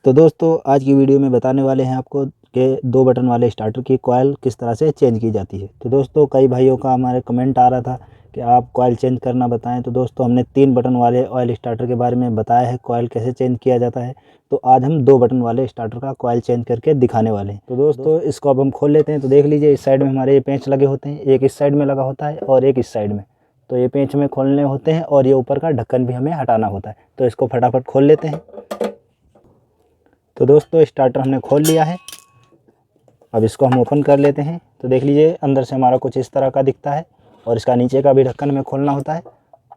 तो दोस्तों आज की वीडियो में बताने वाले हैं आपको कि 2 बटन वाले स्टार्टर की कॉइल किस तरह से चेंज की जाती है। तो दोस्तों कई भाइयों का हमारे कमेंट आ रहा था कि आप कॉइल चेंज करना बताएं। तो दोस्तों हमने 3 बटन वाले ऑयल स्टार्टर के बारे में बताया है कॉइल कैसे चेंज किया जाता है। तो आज हम 2 बटन वाले स्टार्टर का कॉइल चेंज करके दिखाने वाले हैं। तो दोस्तों इसको अब हम खोल लेते हैं। तो देख लीजिए इस साइड में हमारे ये पेंच लगे होते हैं, एक इस साइड में लगा होता है और एक इस साइड में। तो ये पेंच हमें खोलने होते हैं और ये ऊपर का ढक्कन भी हमें हटाना होता है। तो इसको फटाफट खोल लेते हैं। तो दोस्तों स्टार्टर हमने खोल लिया है। अब इसको हम ओपन कर लेते हैं। तो देख लीजिए अंदर से हमारा कुछ इस तरह का दिखता है और इसका नीचे का भी ढक्कन हमें खोलना होता है।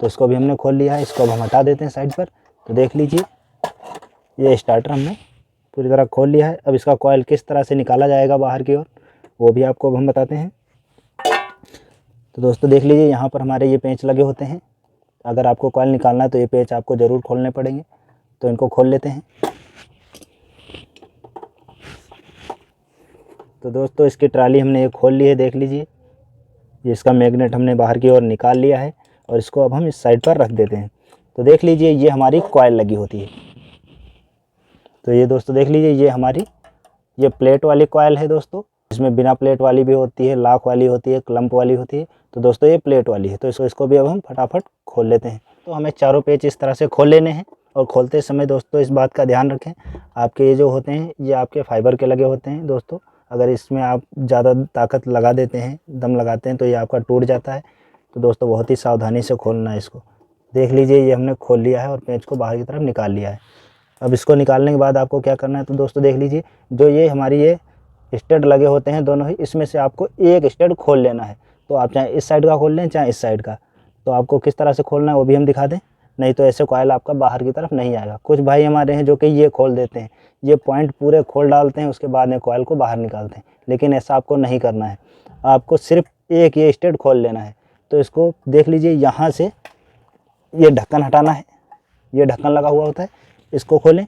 तो इसको भी हमने खोल लिया है। इसको अब हम हटा देते हैं साइड पर। तो देख लीजिए ये स्टार्टर हमने पूरी तरह खोल लिया है। अब इसका कॉइल किस तरह से निकाला जाएगा बाहर की ओर वो भी आपको अब हम बताते हैं। तो दोस्तों देख लीजिए यहाँ पर हमारे ये पेंच लगे होते हैं। अगर आपको कॉइल निकालना है तो ये पेंच आपको ज़रूर खोलने पड़ेंगे। तो इनको खोल लेते हैं। तो दोस्तों इसकी ट्राली हमने ये खोल ली है। देख लीजिए ये इसका मैग्नेट हमने बाहर की ओर निकाल लिया है और इसको अब हम इस साइड पर रख देते हैं। तो देख लीजिए ये हमारी कॉइल लगी होती है। तो ये दोस्तों देख लीजिए ये हमारी ये प्लेट वाली कॉइल है दोस्तों। इसमें बिना प्लेट वाली भी होती है, लाख वाली होती है, क्लम्प वाली होती है। तो दोस्तों ये प्लेट वाली है। तो इसको भी अब हम फटाफट खोल लेते हैं। तो हमें चारों पेच इस तरह से खोल लेने हैं और खोलते समय दोस्तों इस बात का ध्यान रखें आपके ये जो होते हैं ये आपके फाइबर के लगे होते हैं दोस्तों। अगर इसमें आप ज़्यादा ताकत लगा देते हैं, दम लगाते हैं तो ये आपका टूट जाता है। तो दोस्तों बहुत ही सावधानी से खोलना है इसको। देख लीजिए ये हमने खोल लिया है और पेंच को बाहर की तरफ निकाल लिया है। अब इसको निकालने के बाद आपको क्या करना है तो दोस्तों देख लीजिए जो ये हमारी ये स्टड लगे होते हैं दोनों ही, इसमें से आपको एक स्टड खोल लेना है। तो आप चाहे इस साइड का खोल लें चाहे इस साइड का। तो आपको किस तरह से खोलना है वो भी हम दिखा दें, नहीं तो ऐसे कॉइल आपका बाहर की तरफ नहीं आएगा। कुछ भाई हमारे हैं जो कि ये खोल देते हैं, ये पॉइंट पूरे खोल डालते हैं, उसके बाद में कॉइल को बाहर निकालते हैं। लेकिन ऐसा आपको नहीं करना है, आपको सिर्फ एक ये स्टड खोल लेना है। तो इसको देख लीजिए यहाँ से ये ढक्कन हटाना है, ये ढक्कन लगा हुआ होता है, इसको खोलें।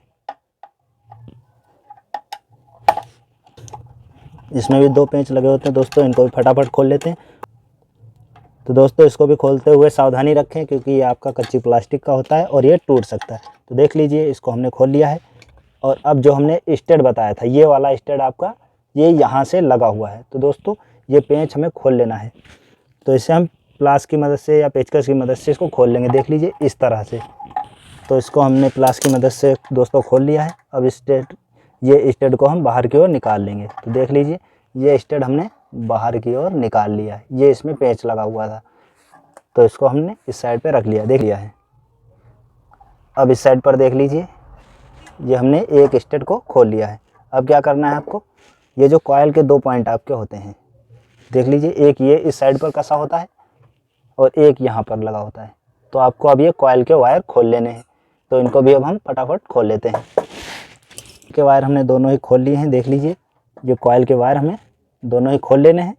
इसमें भी 2 पेंच लगे होते हैं दोस्तों, इनको भी फटाफट खोल लेते हैं। तो दोस्तों इसको भी खोलते हुए सावधानी रखें क्योंकि ये आपका कच्ची प्लास्टिक का होता है और ये टूट सकता है। तो देख लीजिए इसको हमने खोल लिया है। और अब जो हमने स्टड बताया था ये वाला स्टड आपका ये यहाँ से लगा हुआ है। तो दोस्तों ये पेंच हमें खोल लेना है। तो इसे हम प्लास की मदद से या पेचकस की मदद से इसको खोल लेंगे। देख लीजिए इस तरह से। तो इसको हमने प्लास की मदद से दोस्तों खोल लिया है। अब ये स्टड को हम बाहर की ओर निकाल लेंगे। तो देख लीजिए ये स्टड हमने बाहर की ओर निकाल लिया है। ये इसमें पेंच लगा हुआ था तो इसको हमने इस साइड पे रख लिया, देख लिया है। अब इस साइड पर देख लीजिए ये हमने एक स्टड को खोल लिया है। अब क्या करना है आपको, ये जो कॉइल के 2 पॉइंट आपके होते हैं देख लीजिए, एक ये इस साइड पर कसा होता है और एक यहाँ पर लगा होता है। तो आपको अब ये कॉइल के वायर खोल लेने हैं। तो इनको भी अब हम फटाफट खोल लेते हैं। के वायर हमने दोनों ही खोल लिए हैं। देख लीजिए ये कॉइल के वायर हमें दोनों ही खोल लेने हैं।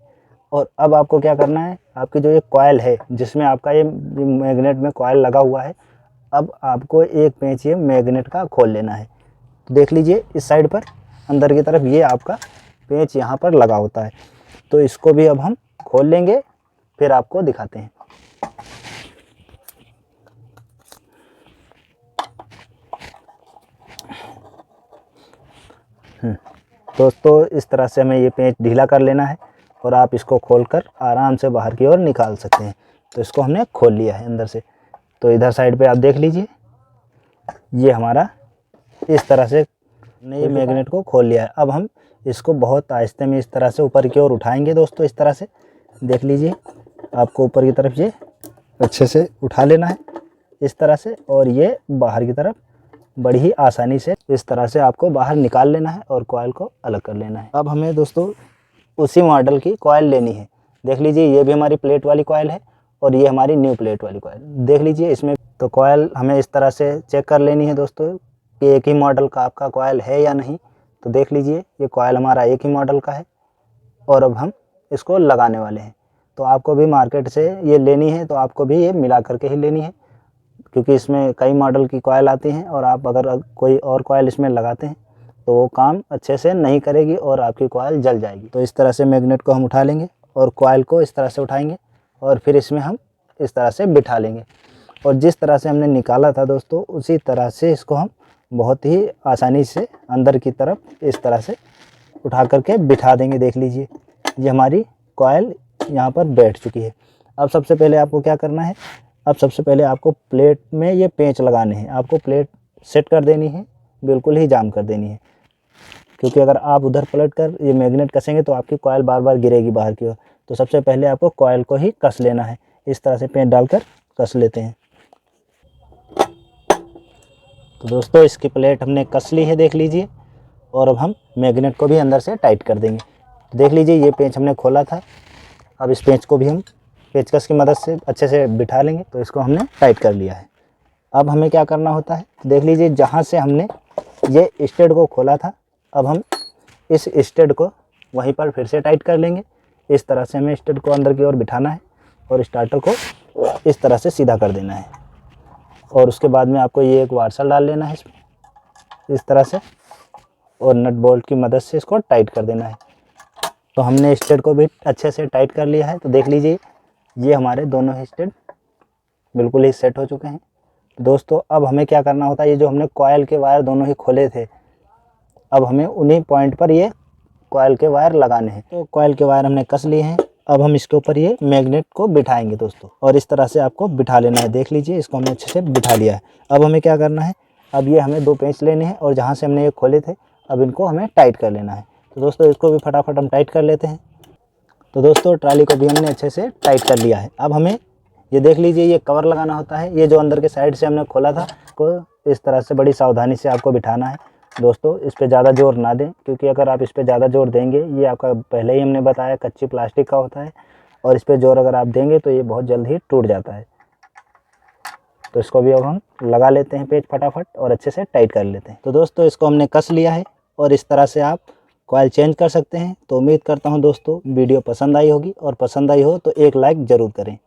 और अब आपको क्या करना है, आपकी जो ये कॉइल है जिसमें आपका ये मैग्नेट में कॉइल लगा हुआ है, अब आपको एक पेंच ये मैग्नेट का खोल लेना है। तो देख लीजिए इस साइड पर अंदर की तरफ ये आपका पेंच यहाँ पर लगा होता है। तो इसको भी अब हम खोल लेंगे, फिर आपको दिखाते हैं। दोस्तों इस तरह से हमें ये पेंच ढीला कर लेना है और आप इसको खोलकर आराम से बाहर की ओर निकाल सकते हैं। तो इसको हमने खोल लिया है अंदर से। तो इधर साइड पे आप देख लीजिए ये हमारा इस तरह से हमने ये मैग्नेट को खोल लिया है। अब हम इसको बहुत आहिस्ते में इस तरह से ऊपर की ओर उठाएंगे दोस्तों। इस तरह से देख लीजिए आपको ऊपर की तरफ ये अच्छे से उठा लेना है इस तरह से, और ये बाहर की तरफ बड़ी ही आसानी से इस तरह से आपको बाहर निकाल लेना है और कॉइल को अलग कर लेना है। अब हमें दोस्तों उसी मॉडल की कॉइल लेनी है। देख लीजिए ये भी हमारी प्लेट वाली कॉइल है और ये हमारी न्यू प्लेट वाली कॉइल। देख लीजिए इसमें तो कॉइल हमें इस तरह से चेक कर लेनी है दोस्तों कि एक ही मॉडल का आपका कॉइल है या नहीं। तो देख लीजिए ये कॉइल हमारा एक ही मॉडल का है और अब हम इसको लगाने वाले हैं। तो आपको भी मार्केट से ये लेनी है तो आपको भी ये मिला करके ही लेनी है क्योंकि इसमें कई मॉडल की कॉइल आती हैं और आप अगर कोई और कॉइल इसमें लगाते हैं तो वो काम अच्छे से नहीं करेगी और आपकी कॉइल जल जाएगी। तो इस तरह से मैग्नेट को हम उठा लेंगे और कॉइल को इस तरह से उठाएंगे और फिर इसमें हम इस तरह से बिठा लेंगे। और जिस तरह से हमने निकाला था दोस्तों उसी तरह से इसको हम बहुत ही आसानी से अंदर की तरफ इस तरह से उठा करके बिठा देंगे। देख लीजिए ये हमारी कॉइल यहाँ पर बैठ चुकी है। अब सबसे पहले आपको क्या करना है, अब सबसे पहले आपको प्लेट में ये पेंच लगाने हैं। आपको प्लेट सेट कर देनी है, बिल्कुल ही जाम कर देनी है, क्योंकि अगर आप उधर पलट कर ये मैग्नेट कसेंगे तो आपकी कॉइल बार बार गिरेगी बाहर की ओर। तो सबसे पहले आपको कॉइल को ही कस लेना है। इस तरह से पेंच डालकर कस लेते हैं। तो दोस्तों इसकी प्लेट हमने कस ली है, देख लीजिए। और अब हम मैग्नेट को भी अंदर से टाइट कर देंगे। तो देख लीजिए ये पेंच हमने खोला था, अब इस पेंच को भी हम पेचकस की मदद से अच्छे से बिठा लेंगे। तो इसको हमने टाइट कर लिया है। अब हमें क्या करना होता है, देख लीजिए जहाँ से हमने ये स्टड को खोला था, अब हम इस स्टड को वहीं पर फिर से टाइट कर लेंगे। इस तरह से हमें स्टड को अंदर की ओर बिठाना है और स्टार्टर को इस तरह से सीधा कर देना है। और उसके बाद में आपको ये एक वार्सल डाल लेना है इसमें इस तरह से, और नट बोल्ट की मदद से इसको टाइट कर देना है। तो हमने स्टड को भी अच्छे से टाइट कर लिया है। तो देख लीजिए ये हमारे दोनों ही स्टड बिल्कुल ही सेट हो चुके हैं। दोस्तों अब हमें क्या करना होता है, ये जो हमने कॉइल के वायर दोनों ही खोले थे, अब हमें उन्हीं पॉइंट पर ये कॉइल के वायर लगाने हैं। तो कॉइल के वायर हमने कस लिए हैं। अब हम इसके ऊपर ये मैग्नेट को बिठाएंगे दोस्तों, और इस तरह से आपको बिठा लेना है। देख लीजिए इसको हमने अच्छे से बिठा लिया है। अब हमें क्या करना है, अब ये हमें 2 पेंच लेने हैं और जहाँ से हमने ये खोले थे अब इनको हमें टाइट कर लेना है। तो दोस्तों इसको भी फटाफट हम टाइट कर लेते हैं। तो दोस्तों ट्राली को भी हमने अच्छे से टाइट कर लिया है। अब हमें ये देख लीजिए ये कवर लगाना होता है। ये जो अंदर के साइड से हमने खोला था को इस तरह से बड़ी सावधानी से आपको बिठाना है। दोस्तों इस पे ज़्यादा जोर ना दें, क्योंकि अगर आप इस पे ज़्यादा जोर देंगे, ये आपका पहले ही हमने बताया कच्ची प्लास्टिक का होता है, और इस पे जोर अगर आप देंगे तो ये बहुत जल्द ही टूट जाता है। तो इसको भी अब हम लगा लेते हैं पेच फटाफट और अच्छे से टाइट कर लेते हैं। तो दोस्तों इसको हमने कस लिया है और इस तरह से आप कॉइल चेंज कर सकते हैं। तो उम्मीद करता हूँ दोस्तों वीडियो पसंद आई होगी, और पसंद आई हो तो एक लाइक ज़रूर करें।